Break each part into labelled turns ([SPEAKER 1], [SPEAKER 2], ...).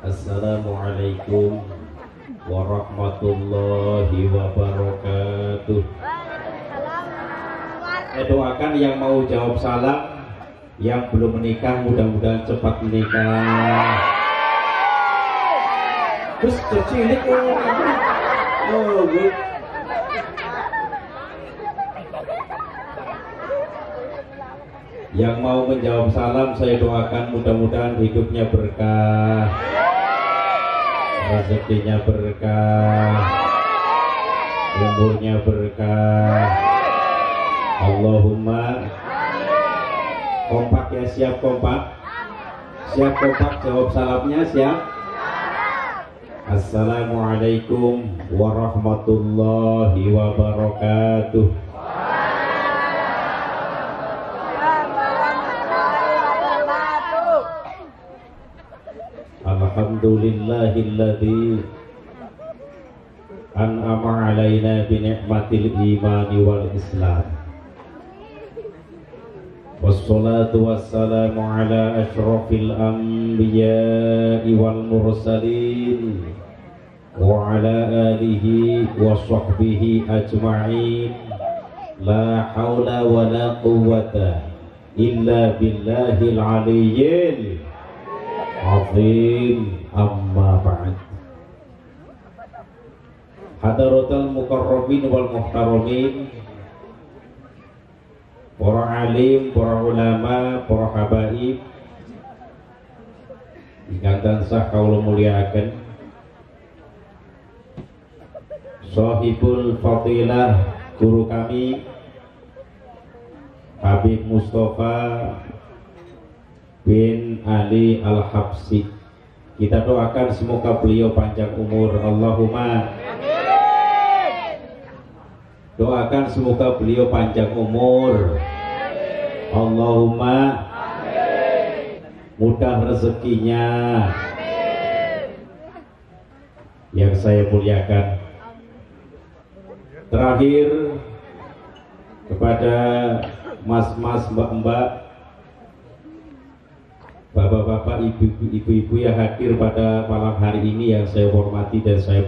[SPEAKER 1] Assalamualaikum warahmatullahi wabarakatuh. Saya doakan yang mau jawab salam, yang belum menikah mudah-mudahan cepat menikah. Terus tercilik good. Yang mau menjawab salam saya doakan mudah-mudahan hidupnya berkah, rezekinya berkah, umurnya berkah. Allahumma. Kompak ya, siap kompak? Siap kompak jawab salamnya, siap? Assalamualaikum warahmatullahi wabarakatuh. Alhamdulillahilladzi an'ama alaina bi ni'matil imani wal islam. Wassalatu wassalamu ala asyrafil anbiya'i wal mursalin wa ala alihi wa sahbihi ajma'in. La haula wa la quwwata illa billahil aliyyil azim. Amma ba'd. Hadaratul mukarramin wal muhtaramin, para alim, para ulama, para habaib ingkang tansah kawula mulyakaken, Shahibul Fadilah guru kami Habib Mustafa bin Ali Al-Habsyi. Kita doakan semoga beliau panjang umur. Allahumma amin. Doakan semoga beliau panjang umur. Allahumma amin. Mudah rezekinya. Amin. Yang saya muliakan, terakhir kepada mas-mas, mbak-mbak, bapak-bapak, ibu-ibu yang hadir pada malam hari ini yang saya hormati dan saya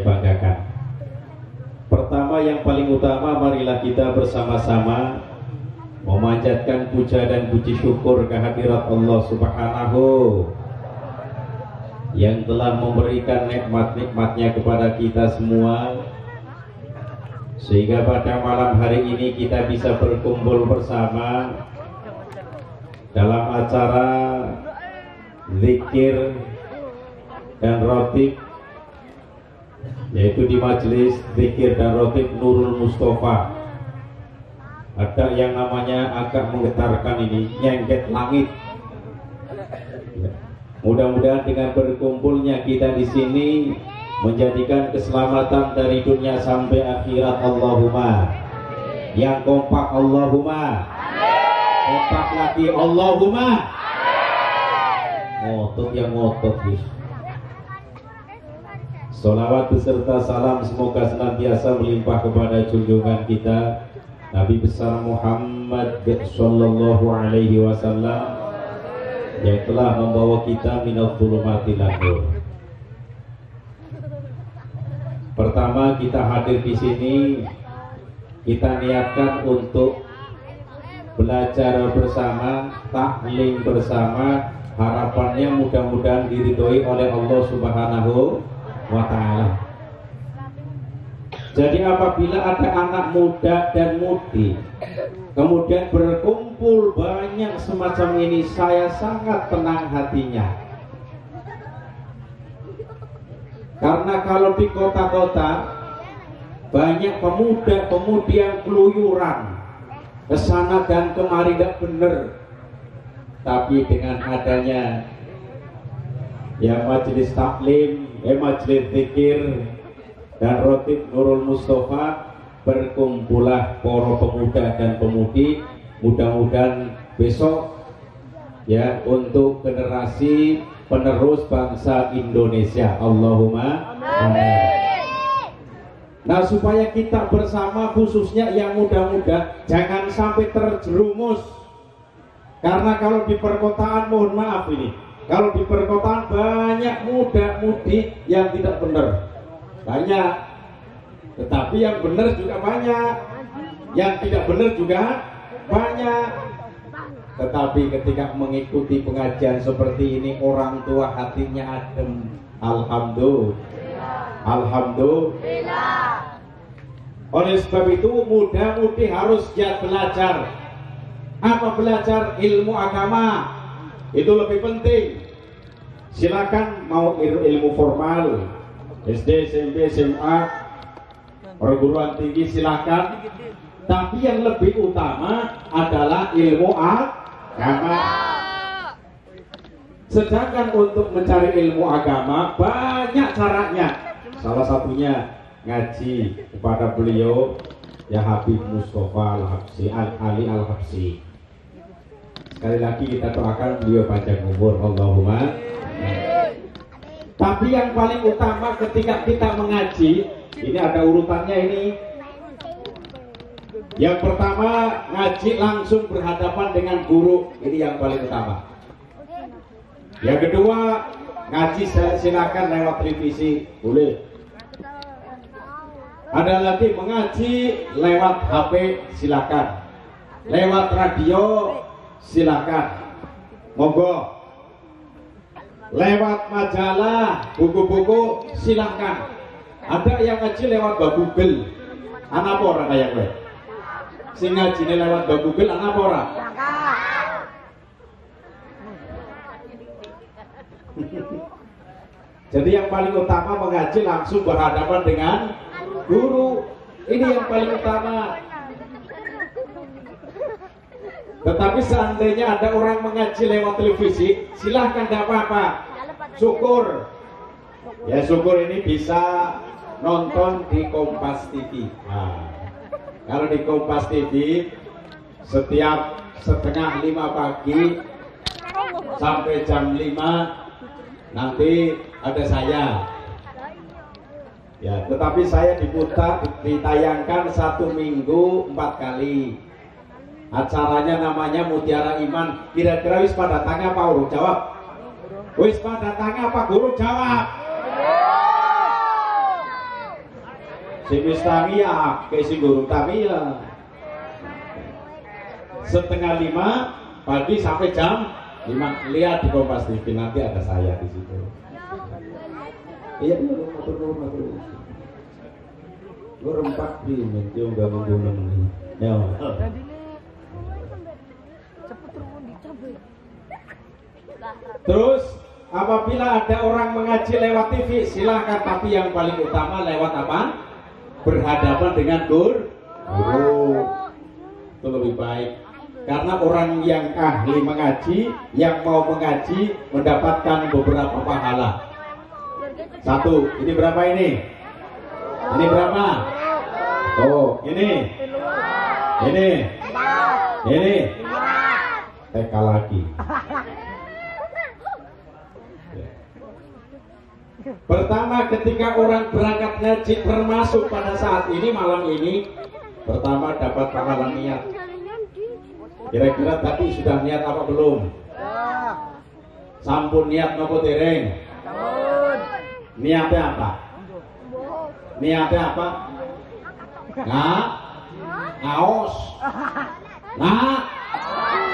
[SPEAKER 1] banggakan. Pertama, yang paling utama, marilah kita bersama-sama memanjatkan puja dan puji syukur kehadirat Allah Subhanahu yang telah memberikan nikmat-nikmatnya kepada kita semua, sehingga pada malam hari ini kita bisa berkumpul bersama dalam acara zikir dan rotib, yaitu di majelis zikir dan rotib Nurul Mustafa. Ada yang namanya agak menggetarkan ini, nyengket langit. Mudah-mudahan dengan berkumpulnya kita di sini menjadikan keselamatan dari dunia sampai akhirat. Allahumma. Yang kompak Allahumma. Kompak lagi Allahumma. Ngotot yang ngotot bis. Salawat beserta salam semoga senantiasa melimpah kepada junjungan kita Nabi besar Muhammad sallallahu alaihi wasallam yang telah membawa kita minal dhulumatil nur. Pertama, kita hadir di sini, kita niatkan untuk belajar bersama, taklim bersama, harapannya mudah-mudahan diridhoi oleh Allah Subhanahu wa ta'ala. Jadi apabila ada anak muda dan mudi kemudian berkumpul banyak semacam ini, saya sangat tenang hatinya. Karena kalau di kota-kota banyak pemuda-pemudi yang keluyuran kesana dan kemari tidak benar. Tapi dengan adanya ya majelis taklim, majelis zikir dan rotib Nurul Mustafa, berkumpullah para pemuda dan pemudi, mudah-mudahan besok ya untuk generasi penerus bangsa Indonesia. Allahumma amin. Nah, supaya kita bersama, khususnya yang muda-muda, jangan sampai terjerumus. Karena kalau di perkotaan, mohon maaf ini, Kalau di perkotaan banyak muda-mudi yang tidak benar, banyak. Tetapi yang benar juga banyak, yang tidak benar juga banyak. Tetapi ketika mengikuti pengajian seperti ini, orang tua hatinya adem. Alhamdulillah. Alhamdulillah. Oleh sebab itu muda-mudi harus giat belajar. Apa belajar? Ilmu agama. Itu lebih penting. Silakan mau ilmu formal, SD, SMP, SMA, perguruan tinggi silakan. Tapi yang lebih utama adalah ilmu agama. Sedangkan untuk mencari ilmu agama banyak caranya. Salah satunya ngaji kepada beliau ya Habib Mustafa Al-Habsyi, Ali Al-Habsyi. Sekali lagi kita doakan beliau panjang umur, Allahumma. Tapi yang paling utama ketika kita mengaji, ini ada urutannya ini. Yang pertama, ngaji langsung berhadapan dengan guru, ini yang paling utama. Yang kedua, ngaji silakan lewat televisi, boleh. Ada lagi mengaji lewat HP, silakan. Lewat radio, silakan. Monggo. Lewat majalah, buku-buku, silakan. Ada yang ngaji lewat Google. Anak ora kayak gue. Sing ngaji lewat Google anak ora. Jadi yang paling utama mengaji langsung berhadapan dengan guru. Ini yang paling utama. Tetapi seandainya ada orang mengaji lewat televisi, silahkan, tidak apa-apa. Syukur. Ya syukur ini bisa nonton di Kompas TV. Nah, kalau di Kompas TV setiap setengah 5 pagi sampai jam 5 nanti ada saya. Ya, tetapi saya diputar, ditayangkan 1 minggu 4 kali. Acaranya namanya Mutiara Iman. Kira-kira wis pada tanya apa guru jawab? Wis pada tanya apa guru jawab? Si wis tangi ya, ke si guru tangi ya. Setengah 5 pagi sampai jam 5. Lihat di Kompas TV, nanti ada saya di situ. Iya, matur. Gue rempak di nanti udah menggunung nih. Ya. Terus apabila ada orang mengaji lewat TV, silahkan. Tapi yang paling utama lewat apa? Berhadapan dengan guru. Itu lebih baik. Karena orang yang ahli mengaji, yang mau mengaji mendapatkan beberapa pahala. 1, ini berapa ini? Ini berapa? Oh, ini. TK lagi. Pertama, ketika orang berangkat ngaji termasuk pada saat ini, malam ini, pertama dapat pahala niat. Kira-kira tadi sudah niat apa belum? Sampun niat nopo dereng? Niatnya apa? Niatnya apa? Ngaos.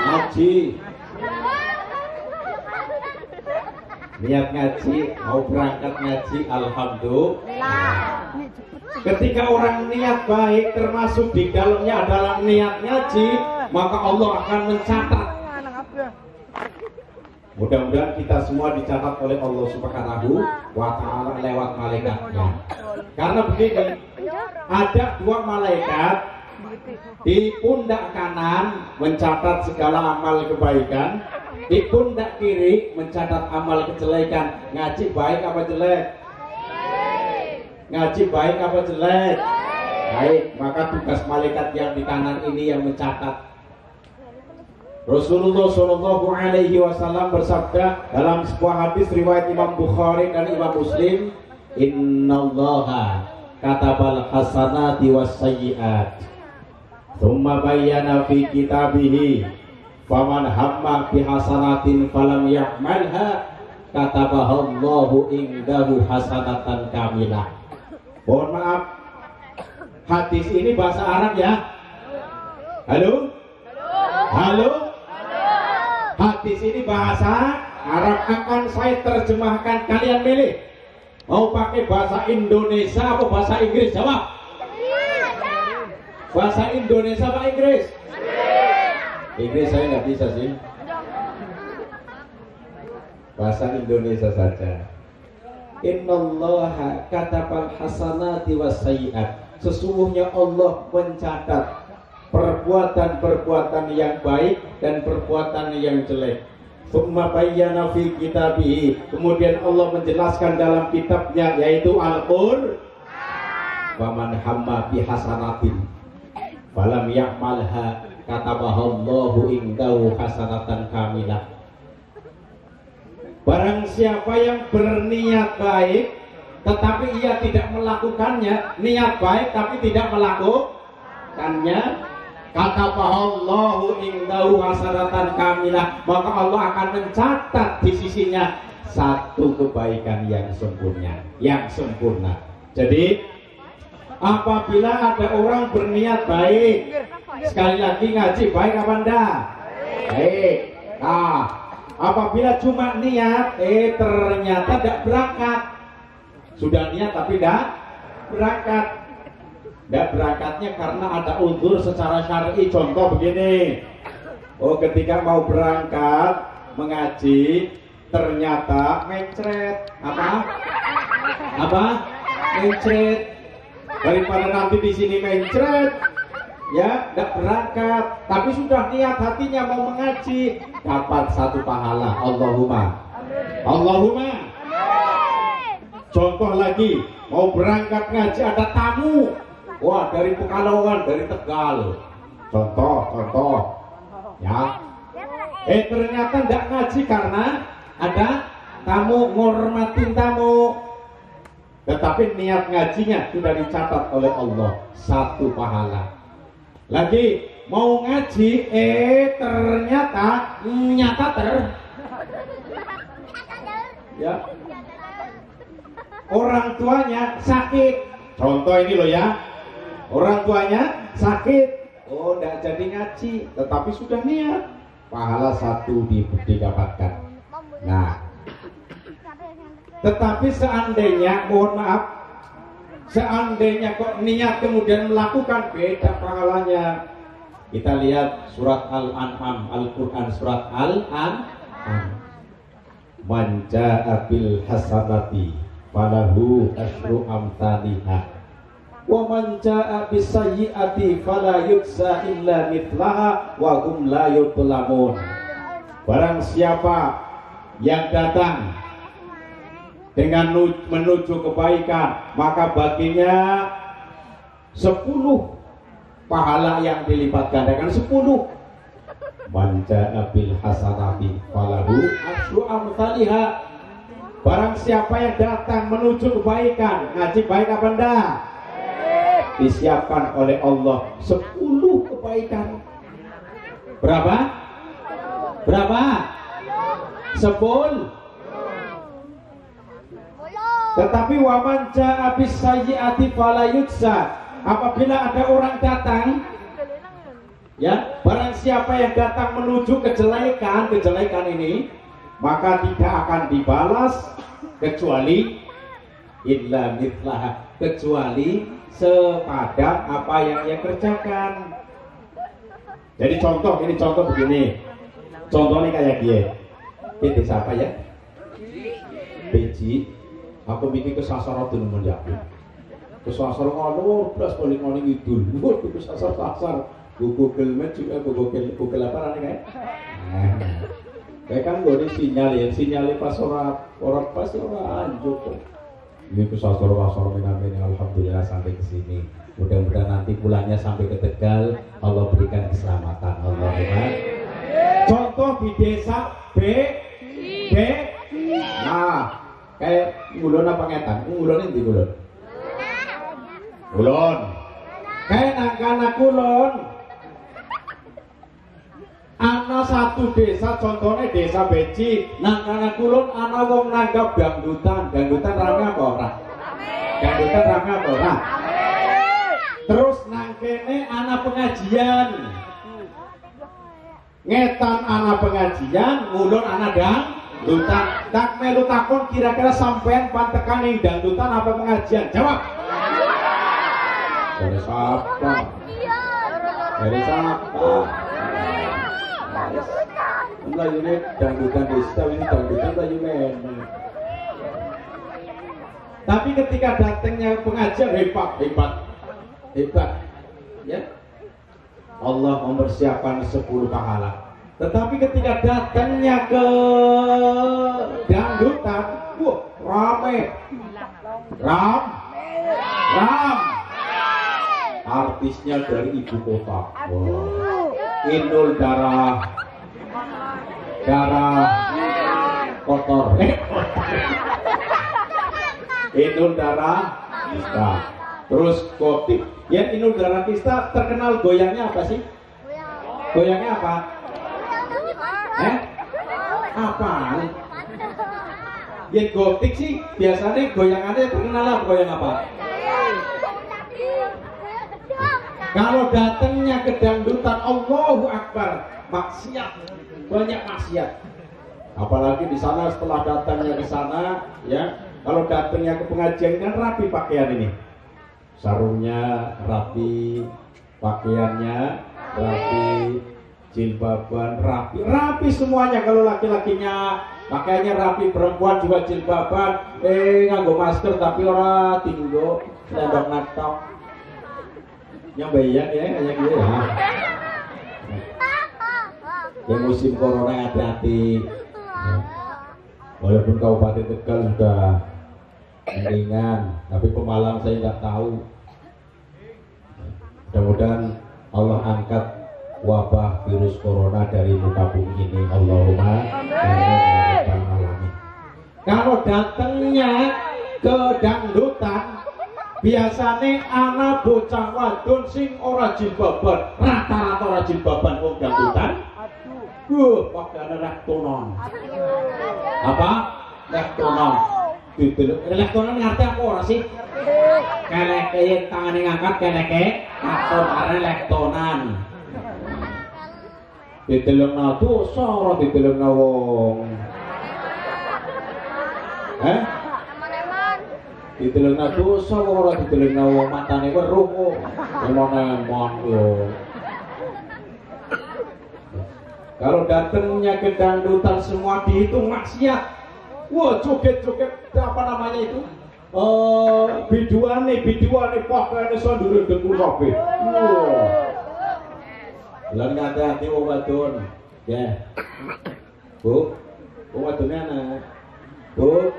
[SPEAKER 1] Ngaji. Niat ngaji, mau berangkat ngaji, alhamdulillah. Ketika orang niat baik, termasuk di dalamnya adalah niat ngaji, maka Allah akan mencatat. Mudah-mudahan kita semua dicatat oleh Allah Subhanahu wa Ta'ala lewat malaikatnya. Karena begini, ada 2 malaikat di pundak kanan mencatat segala amal kebaikan, di pundak kiri mencatat amal kejelekan. Ngaji baik apa jelek? Ngaji baik apa jelek? Baik, maka tugas malaikat yang di kanan ini yang mencatat. Rasulullah Shallallahu Alaihi Wasallam bersabda dalam sebuah hadis riwayat Imam Bukhari dan Imam Muslim, Innallaha katabal hasanati was sayyiat, thumma bayyana fi kitabihi Faman hamma bihasanatin falam ya'malha katabahallahu indahu hasanatan kamilah. Mohon maaf, hadis ini bahasa Arab ya. Halo? Halo? Hadis ini bahasa Arab, akan saya terjemahkan, kalian milih mau pakai bahasa Indonesia atau bahasa Inggris? Jawab. Bahasa Indonesia apa Inggris? Inggris saya nggak bisa sih. Bahasa Indonesia saja. Innallaha katabal hasanati wassayiat. Sesungguhnya Allah mencatat perbuatan-perbuatan yang baik dan perbuatan yang jelek. Tsumma bayyana fi kitabihi. Kemudian Allah menjelaskan dalam kitabnya, yaitu Al-Qur'an. Waman hamma bi hasanatin falam ya'malha katabahallahu indahu hasanatan kamilah. Barang siapa yang berniat baik tetapi ia tidak melakukannya, niat baik tapi tidak melakukannya, katabahallahu indahu hasanatan kamilah, maka Allah akan mencatat di sisinya satu kebaikan yang sempurna. Jadi apabila ada orang berniat baik, sekali lagi ngaji baik apa enggak? Baik. Nah, apabila cuma niat, ternyata tidak berangkat. Sudah niat tapi tidak berangkat. Tidak berangkatnya karena ada udzur secara syar'i. Contoh begini. Oh, ketika mau berangkat mengaji, ternyata mencret. Apa? Mencret. Daripada nanti di sini mencret, ya, tidak berangkat. Tapi sudah niat hatinya mau mengaji, dapat satu pahala. Allahumma. Contoh lagi, mau berangkat ngaji ada tamu, wah dari Pekalongan, dari Tegal. Contoh, ya. Ternyata tidak ngaji karena ada tamu, ngormatin tamu. Tetapi niat ngajinya sudah dicatat oleh Allah satu pahala. Lagi mau ngaji, ternyata ya, orang tuanya sakit. Contoh ini loh ya, orang tuanya sakit, oh tidak jadi ngaji, tetapi sudah niat, pahala satu didapatkan. Nah, tetapi seandainya, mohon maaf, seandainya kok niat kemudian melakukan, beda pahalanya. Kita lihat surat Al-An'am, Al-Quran surat Al-An'am. Man jaa'a bil hasanati falahu asyru amsalihha wa man jaa'a bis sayyi'ati fala yujza illa mithlaha wa hum la yudlamun. Barang siapa yang datang dengan menuju kebaikan, maka baginya 10 pahala yang dilipat gandakan 10. Man jaa'a bil hasanati falahu asyru amsalihha. Barang siapa yang datang menuju kebaikan, ngaji baik apa enggak? Disiapkan oleh Allah 10 kebaikan. Berapa? 10. Tetapi waman jaa'a bis sayyi'ati fala yujza. Apabila ada orang datang, ya, barang siapa yang datang menuju kejelekan ini, maka tidak akan dibalas kecuali illa mithlaha, kecuali sepadan apa yang ia kerjakan. Jadi contoh begini. Contohnya kayak dia. Ini siapa ya? Beji. Aku bikin kesasar tuh menjadi. Kesasar ngalor, plus paling paling itu. Waduh kesasar. Google Maps juga Google apa nih kayak? Kayak kan gue sinyalin pas orang pas orang anjuk. Ini kesasar ini alhamdulillah sampai ke sini. Mudah-mudahan nanti pulangnya sampai ke Tegal. Allah berikan keselamatan. Allahumma. Contoh di desa B. Nah. Kayak ngulon apa ngetan? Ngulon ini ngulon. Kayak anak kulon. ana satu desa contohnya desa Beci nang kana kulon ana wong nanggap dangdutan rame apa ora? Dangdutan rame apa ora? Terus nang kene ana pengajian ngetan ana pengajian ngulon ana dangdutan tak melu takon kira-kira sampean pantekan ing dangdutan apa pengajian? Jawab. Dari siapa? Dari siapa? Melayu ini dangdutan desa ini dangdutan Melayu ini. Tapi ketika datangnya pengajian hebat, ya. Allah mempersiapkan 10 pahala. Tetapi ketika datangnya ke dangdutan, rame, ram. Artisnya dari ibu kota. Inul darah kotor. Inul darah Tista. Terus Kotik. Ya Inul darah Tista terkenal goyangnya apa sih? Goyangnya apa? Apa? Ya Gotik sih biasanya goyangannya terkenal apa? Goyang apa? Kalau datangnya ke dangdutan Allahu Akbar, maksiat, banyak maksiat. Apalagi di sana setelah datangnya ke sana, ya, kalau datangnya ke pengajian kan rapi pakaian ini, sarungnya rapi, pakaiannya rapi, jilbaban rapi semuanya. Kalau laki-lakinya pakaiannya rapi, perempuan juga jilbaban, nganggo masker tapi ora tinggo, selendang natok. Yang bayang ya kayak gitu ya. Ya musim corona hati-hati. Walaupun Kabupaten Tegal sudah mendingan, tapi Pemalang saya nggak tahu. Mudah-mudahan Allah angkat wabah virus corona dari muka bumi ini. Allahumma amin. Kalau datangnya ke dangdutan biasanya anak bocah wadon sing ora jilbaban, rata-rata ora jilbaban wong dangdutan. Pakaiane lektonon. Apa? Lektonon. Lektonon ngerti apa ora sih? Keleke tangane ngangkat keleke, katonane lektonan. Ditelungna dosa ora ditelungna wong. Ditelungna dosa ora ditelungna wong matane weruh kok. Emon yo. Kalau datangnya ke dangdutan semua dihitung maksiat. Wah, joget-joget apa namanya itu? Biduane pakaiane sondure dengkul kabeh. Wah. Lan ngati-ati wong wadon. Ya. Bu. Wong wadone ana. Bu.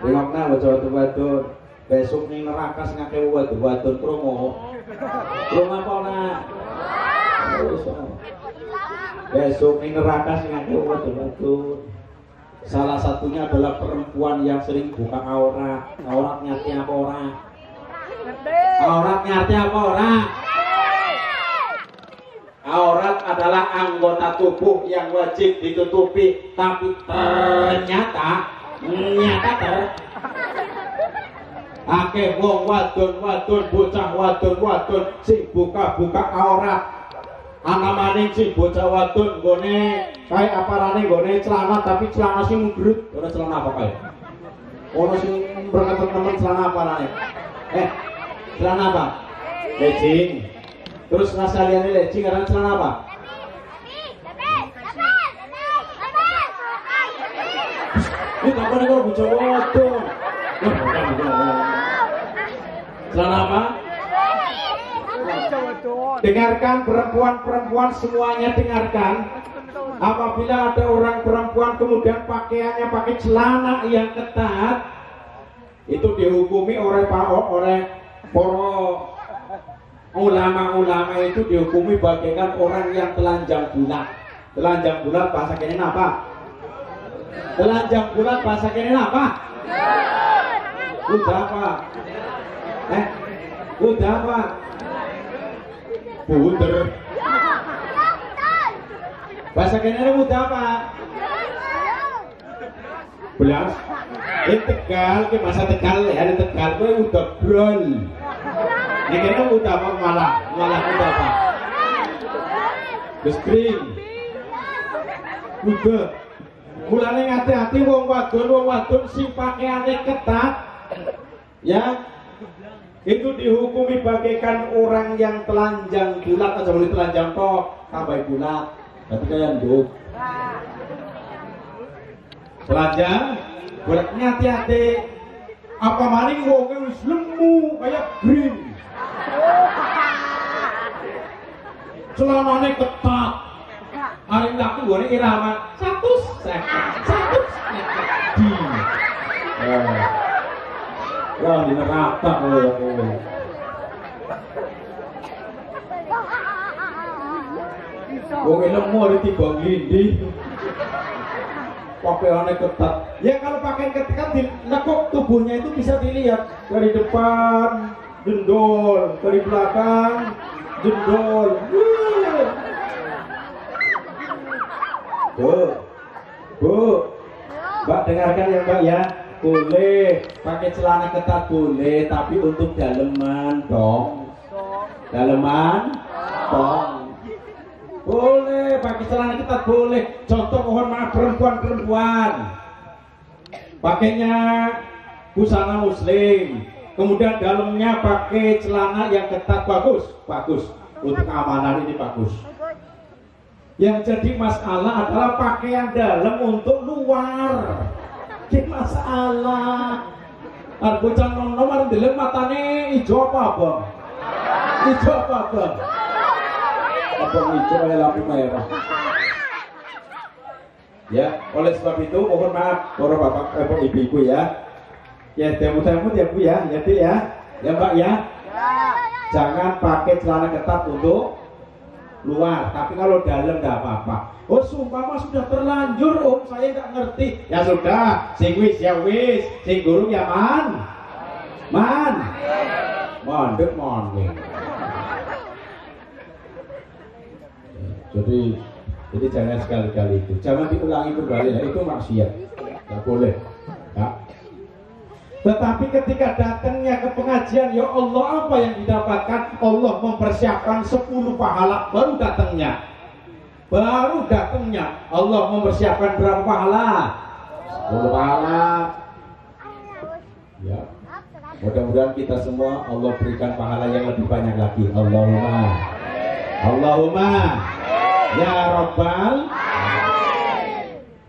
[SPEAKER 1] Rungokna bocah wadon. Besok ning neraka sing akeh wadon krungu. Krungu apa ora? Besok ning neraka sing akeh wadon. Salah satunya adalah perempuan yang sering buka aurat. Aurat ngerti apa ora? Aurat ngerti apa ora? Aurat adalah anggota tubuh yang wajib ditutupi, tapi ternyata akeh wong wadon bocah wadon sing buka aurat. Ana maning sing bocah wadon nggone kae aparane nggone celana tapi celana sing mundurut. Ora celana apa kae? Ono sing berketemen celana aparane. Celana apa? Legging. Terus rasa liane legging karena celana apa? Ini kapan kalau bocah wadon? Celana apa? Dengarkan perempuan semuanya dengarkan. Apabila ada orang perempuan kemudian pakaiannya pakai celana yang ketat, itu dihukumi oleh para ulama itu dihukumi bagaikan orang yang telanjang bulat. Telanjang bulat bahasa kene apa? Telanjang bulat bahasa kene apa? Udah apa? Udah apa? Bunder. Bahasa kene muda apa? Belas. Tegal ke masa Tegal ya, ada Tegal kowe udah brol. Nek kene muda apa malah muda apa? Gestring. Muda. Mulane ngati-hati wong wadon sing pakaiane ketat ya itu dihukumi bagaikan orang yang telanjang bulat aja boleh telanjang tok tambah bulat berarti kayak nduk telanjang bulat hati-hati apa maning wong wis lemu kayak green celanane ketat hari laku gue ini irama satu di wah di neraka wong lemu ada tiba lindi pakaiannya ketat ya kalau pakaian ketat nekuk tubuhnya itu bisa dilihat dari depan jendol dari belakang jendol Bu, Mbak dengarkan ya Mbak ya, boleh pakai celana ketat boleh, tapi untuk daleman dong, daleman dong, boleh pakai celana ketat boleh. Contoh mohon maaf perempuan pakainya busana muslim, kemudian dalamnya pakai celana yang ketat bagus untuk keamanan ini bagus. Yang jadi masalah adalah pakaian dalam untuk luar. Ini masalah. Bocah nomor dalam matane hijau apa bang? Hijau apa bang? Abang hijau ya lampu merah. Ya, oleh sebab itu mohon maaf para bapak ibu-ibu ya. Ya temu-temu ya Bu ya, ya Dik ya. Ya Mbak ya. Jangan pakai celana ketat untuk luar, tapi kalau dalam nggak apa-apa. Oh sumpah sudah terlanjur om, saya nggak ngerti. Ya sudah, sing wis ya wis, sing gurung ya mondek. Jadi jangan sekali-kali itu, jangan diulangi kembali ya, itu maksiat, nggak boleh. Ya. Tetapi ketika datangnya ke pengajian, ya Allah apa yang didapatkan? Allah mempersiapkan 10 pahala baru datangnya. Allah mempersiapkan berapa pahala? 10 pahala. Ya. Mudah-mudahan kita semua Allah berikan pahala yang lebih banyak lagi. Allahumma ya Rabbal.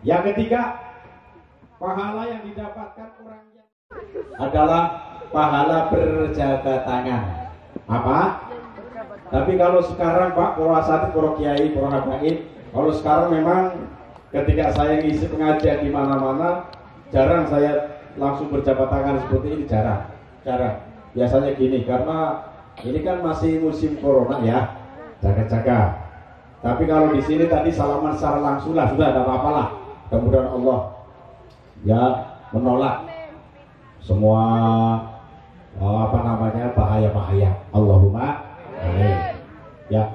[SPEAKER 1] Yang ketiga, pahala yang didapatkan orang adalah pahala berjabat tangan. Apa? Tapi kalau sekarang Pak, para kiai, para habaib, kalau sekarang memang ketika saya ngisi pengajian di mana-mana, jarang saya langsung berjabat tangan seperti ini, jarang. Biasanya gini, karena ini kan masih musim corona ya, jaga-jaga. Tapi kalau di sini tadi salaman secara langsung lah, sudah ada apa-apa lah. Kemudian Allah ya menolak semua bahaya. Allahumma amin. Ya.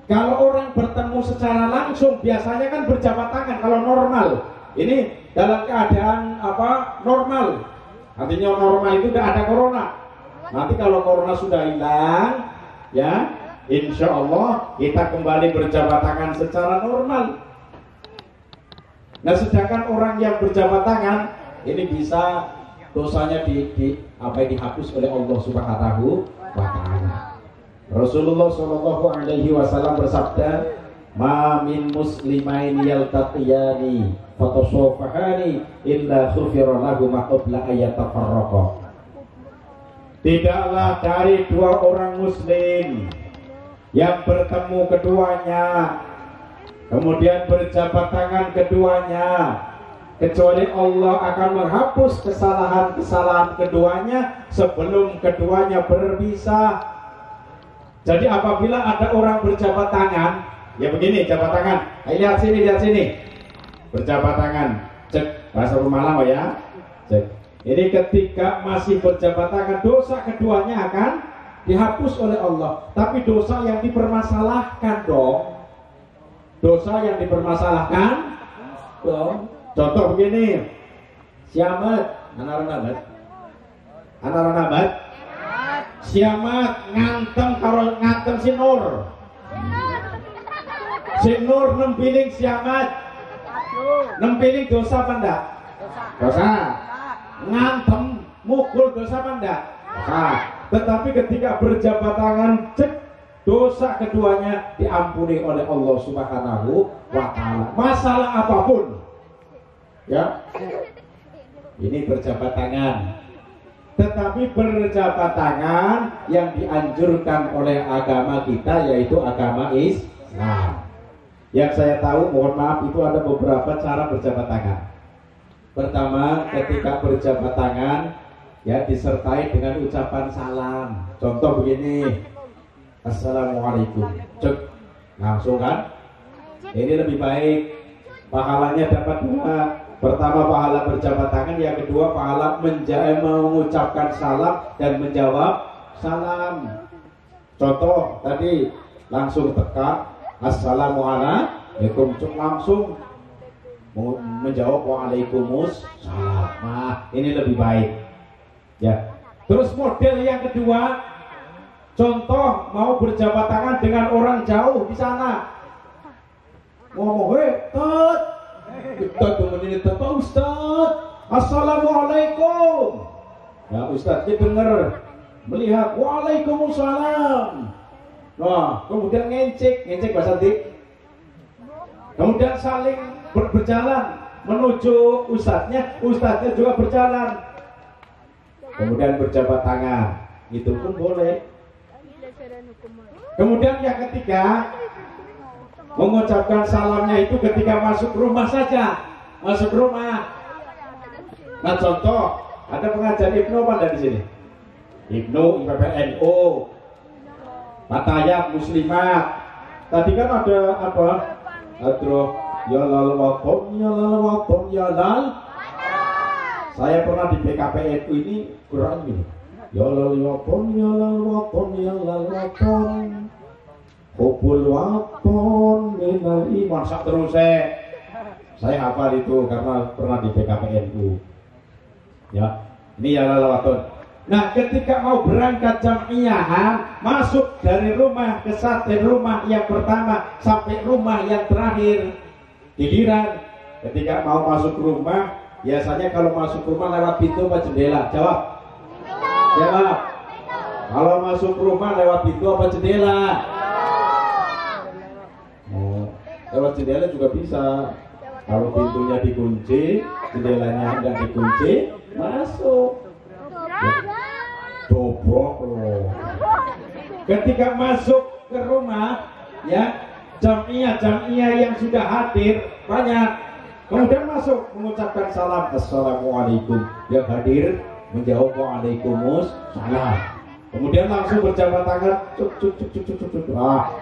[SPEAKER 1] Kalau orang bertemu secara langsung biasanya kan berjabat tangan kalau normal. Ini dalam keadaan normal. Artinya normal itu tidak ada corona. Nanti kalau corona sudah hilang, ya, insya Allah kita kembali berjabat tangan secara normal. Nah, sedangkan orang yang berjabat tangan ini bisa dosanya dihapus oleh Allah Subhanahu wa ta'ala. Rasulullah Shallallahu alaihi wasallam bersabda, "Ma min muslimain yaltaqiyani fatasawfahani illa ghufira lahu ma qabla ayatafarraqa." Tidaklah dari dua orang muslim yang bertemu keduanya kemudian berjabat tangan keduanya, kecuali Allah akan menghapus kesalahan-kesalahan keduanya sebelum keduanya berpisah. Jadi apabila ada orang berjabat tangan, ya begini jabat tangan, lihat sini, berjabat tangan, cek bahasa rumah lama ya, cek. Ini ketika masih berjabat tangan, dosa keduanya akan dihapus oleh Allah. Tapi dosa yang dipermasalahkan dong, dosa yang dipermasalahkan. Contoh begini, siamat, anak siamat ngantem karo ngantem sinur nempiling siamat, nempiling dosa apa enggak? Dosa. Ngantem mukul dosa apa enggak? Dosa. Tetapi ketika berjabat tangan, cek, dosa keduanya diampuni oleh Allah Subhanahu wa Ta'ala. Masalah apapun, ya, ini berjabat tangan. Tetapi berjabat tangan yang dianjurkan oleh agama kita, yaitu agama Islam. Yang saya tahu, mohon maaf, itu ada beberapa cara berjabat tangan. Pertama, ketika berjabat tangan, ya, disertai dengan ucapan salam. Contoh begini, Assalamualaikum, cek, langsung kan? Ini lebih baik, pahalanya dapat dua. Pertama, pahala berjabat tangan. Yang kedua, pahala mengucapkan salam dan menjawab salam. Contoh tadi, langsung teka Assalamualaikum, cek, langsung menjawab Waalaikumsalam. Nah, ini lebih baik, ya. Terus model yang kedua, contoh mau berjabat tangan dengan orang jauh di sana, ngomong, kita temenin Pak Ustaz, Assalamualaikum. Nah, Ustaznya dengar, melihat Waalaikumsalam. Nah, kemudian ngecek Pak Santi. Kemudian saling berjalan menuju Ustaznya juga berjalan. Kemudian berjabat tangan, itu pun boleh. Kemudian yang ketiga, mengucapkan salamnya itu ketika masuk rumah saja, masuk rumah. Nah, contoh, ada pengajar Ibnu pada di sini. Ibnu, IPPNU, Fatayat Muslimat. Tadi kan ada apa? Adro, ya lal waton, ya lal. Saya pernah di PKPNU ini kurang ini. Ya lal waton, ya lal waton. Hubul waton minal iman. Sak terus saya hafal itu karena pernah di PKPNU. Ya, ini ya lal waton. Nah, ketika mau berangkat jamiahan, masuk dari rumah ke satu rumah yang pertama sampai rumah yang terakhir, giliran ketika mau masuk rumah, biasanya kalau masuk rumah lewat pintu apa jendela? Jawab. Jawab. Kalau masuk rumah lewat pintu apa jendela? Lewat jendela juga bisa. Kalau pintunya dikunci, jendelanya enggak dikunci, masuk. Dobrok loh. Ketika masuk ke rumah, ya, jamiah yang sudah hadir banyak. Kemudian masuk mengucapkan salam Assalamualaikum. Yang hadir menjawab Waalaikumsalam. Kemudian langsung berjabat tangan, cuk.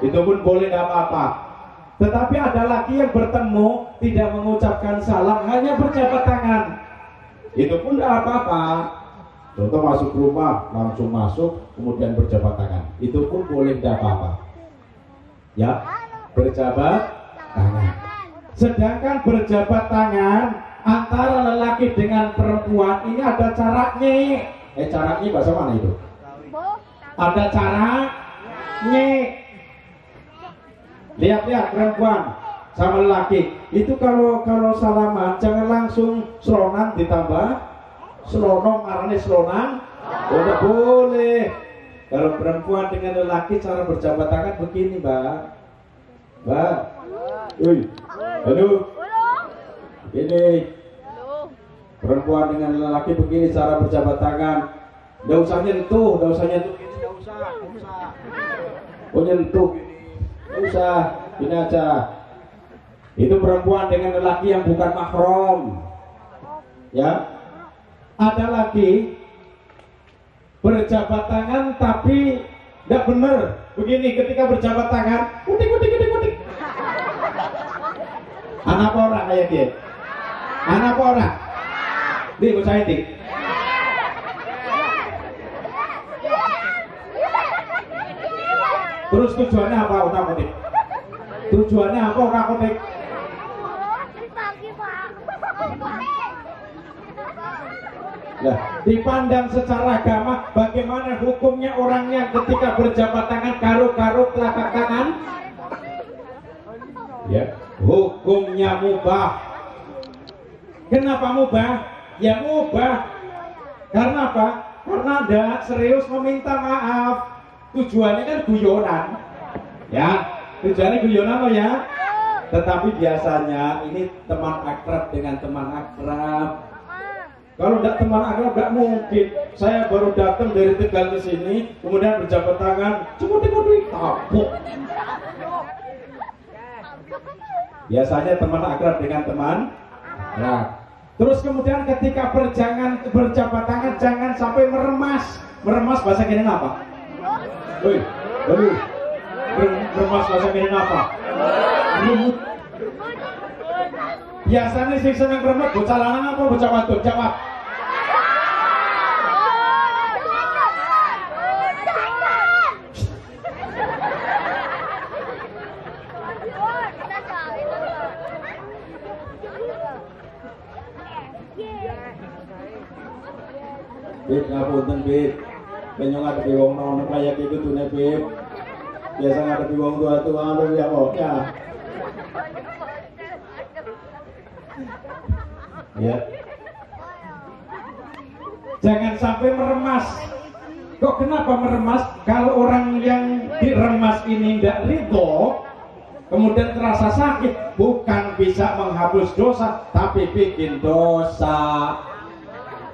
[SPEAKER 1] Itu pun boleh, tidak apa-apa. Tetapi ada lagi yang bertemu tidak mengucapkan salam, hanya berjabat tangan. Itu pun tidak apa-apa. Contoh masuk rumah, langsung masuk, kemudian berjabat tangan. Itu pun boleh, tidak apa-apa. Ya, berjabat tangan. Sedangkan berjabat tangan antara lelaki dengan perempuan ini ada caranya. Caranya bahasa mana itu? Ada caranya. Lihat perempuan sama lelaki itu kalau salaman jangan langsung selonan ditambah selonong, arane selonang. Udah boleh. Kalau perempuan dengan lelaki cara berjabat tangan begini, Mbak. Halo. Ini perempuan dengan lelaki begini cara berjabat tangan. Nggak usah nyentuh gini, nggak usah. Oh, nyentuh gini, nggak usah, gini aja. Itu perempuan dengan lelaki yang bukan mahram, ya. Ada lagi berjabat tangan tapi tidak benar. Begini, ketika berjabat tangan, kutik. Anak orang kayak dia. Anak orang. Nih, saya ini. Terus tujuannya apa? Udah kutik. Tujuannya apa ora kotek? Nah, dipandang secara agama, bagaimana hukumnya orang yang ketika berjabat tangan karo-karo telapak tangan? Ya, hukumnya mubah. Kenapa mubah? Ya mubah. Karena apa? Karena Anda serius meminta maaf. Tujuannya kan guyonan. Ya, tujuannya guyonan loh ya. Tetapi biasanya ini teman akrab dengan teman akrab. Kalau tidak teman akrab tidak mungkin. Saya baru datang dari Tegal ke sini, kemudian berjabat tangan, cemut-cemut tabuk. Biasanya teman akrab dengan teman akrab. Terus kemudian ketika berjabat tangan jangan sampai meremas. Meremas bahasa kini apa? Woi, meremas bahasa kini apa? Rumut. Biasanya sih seneng remet bocah lanang apa bocah wadon? Jawab. Bib, ngapunten Bib. Penyo ngadepi wong nom kaya gitu tuh Bib. Biasa ngadepi wong tua-tua aduh ya kok ya. Ya. Jangan sampai meremas. Kok kenapa meremas? Kalau orang yang diremas ini tidak ridho, kemudian terasa sakit, bukan bisa menghapus dosa, tapi bikin dosa.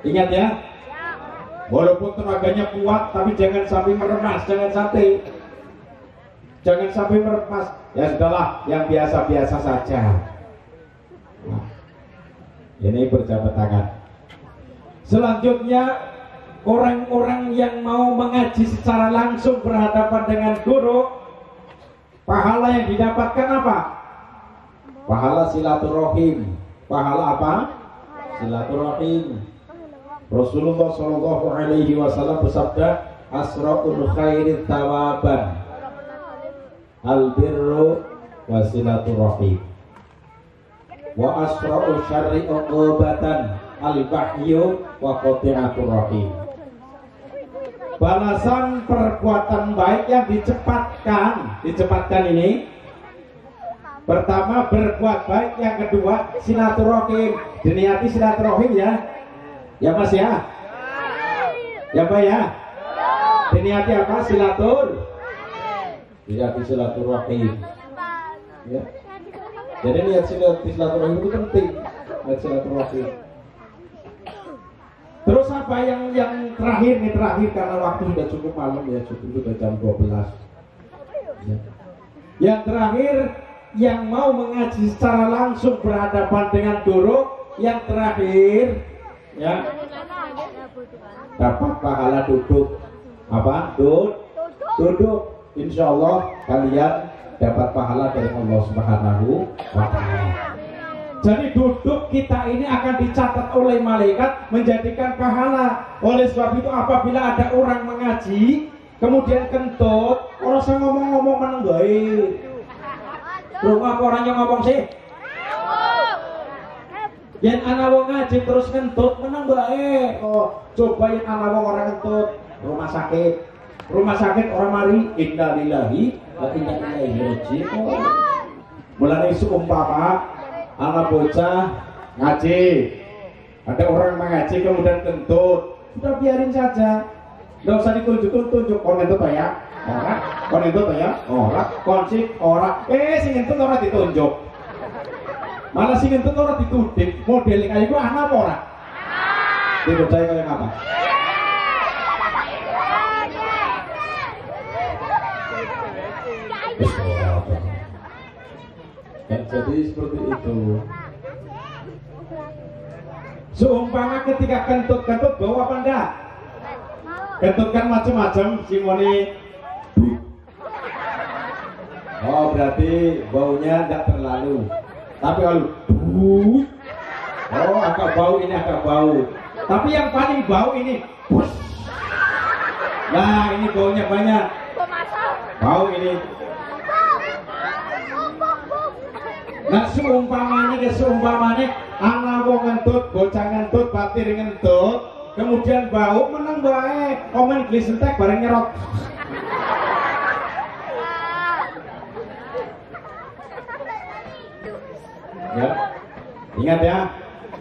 [SPEAKER 1] Ingat ya, walaupun tenaganya kuat, tapi jangan sampai meremas, jangan sampai meremas. Ya sudahlah, yang biasa-biasa saja. Nah, ini berjabat tangan. Selanjutnya, orang-orang yang mau mengaji secara langsung berhadapan dengan guru, pahala yang didapatkan apa? Pahala silaturahim. Pahala apa? Silaturahim. Rasulullah Shallallahu Alaihi Wasallam bersabda, asra'ul khairi tawaban, al birru wa silaturahim, wa asra'ul syarri uqubatan, al bahyu wa qati'atur rahim. Balasan perbuatan baik yang dicepatkan ini, pertama berbuat baik, yang kedua silaturahim. Diniati silaturahim ya. Ya Mas ya? Ya Pak ya? Diniati apa? Diniati silaturahim. Ya. Jadi niat silaturahim itu penting. Niat silaturahim. Terus apa yang terakhir nih, karena waktu sudah cukup malam ya, sudah jam 12 ya. Yang terakhir, yang mau mengaji secara langsung berhadapan dengan guru, yang terakhir ya, dapat pahala duduk. Apa? Duduk. Insya Allah kalian dapat pahala dari Allah Subhanahu wa Ta'ala. Jadi duduk kita ini akan dicatat oleh malaikat menjadikan pahala. Oleh sebab itu apabila ada orang mengaji kemudian kentut, orang saya ngomong-ngomong meneng bae. Rumah orang yang ngomong sih? Yang anak wong ngaji terus kentut meneng bae. Oh, cobain anak wong orang kentut. Rumah sakit orang mari inna lillahi wa inna ilaihi raji'un. Mulane seumpama anak bocah ngaji, ada orang mengaji kemudian kentut, sudah biarin saja, nggak usah ditunjuk kon kentut ya, kon kentut ya, konsip sing kentut orang ditunjuk, malah sing kentut orang ditudik, modelnya kayak itu anak apa orang? Dipercaya kayak apa? Jadi seperti itu. Seumpama ketika kentut bau apa enggak? Kentut kan macam-macam, simoni. Oh berarti baunya enggak terlalu. Tapi kalau agak bau ini agak bau. Tapi yang paling bau ini. Nah ini baunya banyak. Bau ini. Nah seumpamane ana wong ngentut, bocah ngentut, batir ngentut, kemudian bau meneng bae, komen glisentek bareng nyerot. Ya, ingat ya,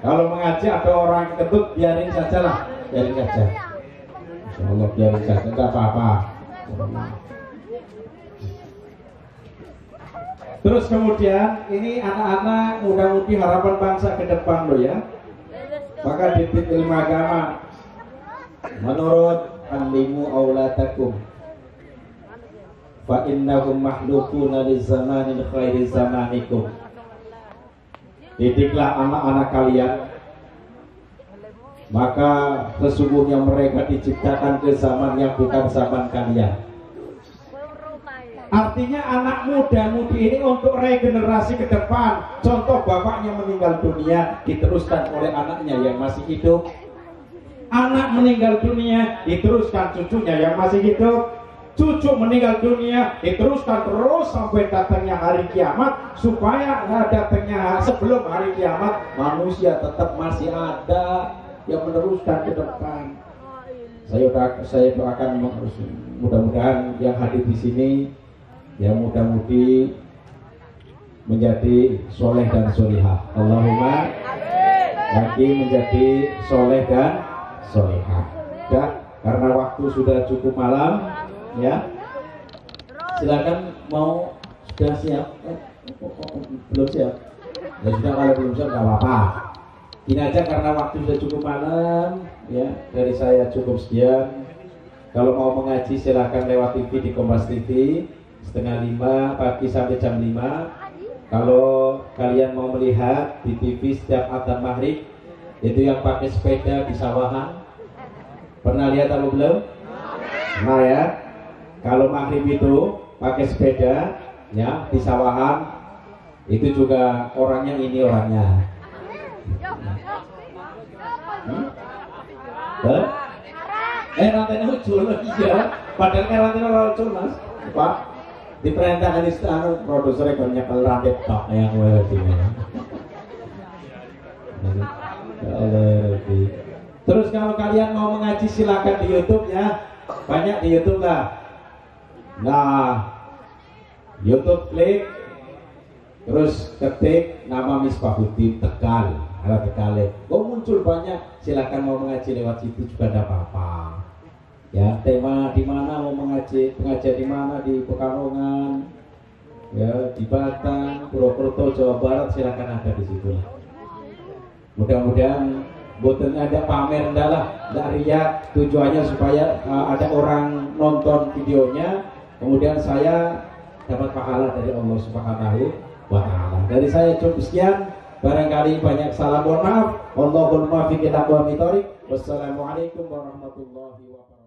[SPEAKER 1] kalau mengaji ada orang kentut biarin saja lah, biarin saja. Insya Allah biarin saja, tidak apa-apa. Terus kemudian ini anak-anak muda-mudi harapan bangsa ke depan loh ya. Maka didik ilmu agama menurut alimu auladakum fa innahum mahlukuna li zamanin khairi zamanikum. Didiklah anak-anak kalian, maka sesungguhnya mereka diciptakan ke zaman yang bukan zaman kalian. Artinya anak muda-mudi ini untuk regenerasi ke depan. Contoh bapaknya meninggal dunia, diteruskan oleh anaknya yang masih hidup. Anak meninggal dunia, diteruskan cucunya yang masih hidup. Cucu meninggal dunia, diteruskan terus sampai datangnya hari kiamat. Supaya datangnya sebelum hari kiamat, manusia tetap masih ada yang meneruskan ke depan. Saya doakan mudah-mudahan yang hadir di sini ya mudah-mudi menjadi soleh dan solihah. Allahumma lagi menjadi soleh dan solihah. Ya, karena waktu sudah cukup malam, ya. Silakan mau sudah siap? Belum siap? Ya sudah, kalau belum siap nggak apa-apa. Ini aja karena waktu sudah cukup malam, ya. Dari saya cukup sekian. Kalau mau mengaji silakan lewat TV di Kompas TV. 4:30 pagi sampai jam 5. Kalau kalian mau melihat di TV setiap adzan maghrib, itu yang pakai sepeda di sawahan, pernah lihat atau belum? Nah ya, kalau maghrib itu pakai sepeda ya di sawahan, itu juga orangnya ini orangnya. Rantainya ucul iya, padahal rantainya ucul mas, Pak. Diperintahkan istana produsernya banyak rantai tok yang Terus kalau kalian mau mengaji silakan di YouTube ya, banyak di YouTube lah. Nah, YouTube klik, terus ketik nama Misbahuddin Tegal, ada Tegal. Oh muncul banyak, silakan mau mengaji lewat situ juga tidak apa-apa. Ya, tema di mana mau mengaji, pengajian di mana, di Pekalongan, ya di Batang, Purwokerto, Jawa Barat, silakan ada di situ. Mudah-mudahan boten ada pamer ndalah, ndak riya, tujuannya supaya ada orang nonton videonya, kemudian saya dapat pahala dari Allah Subhanahu wa taala. Dari saya cukup sekian, barangkali banyak salah, mohon maaf. Allahumma fiqh aqwa mithorik. Wassalamualaikum warahmatullahi wabarakatuh.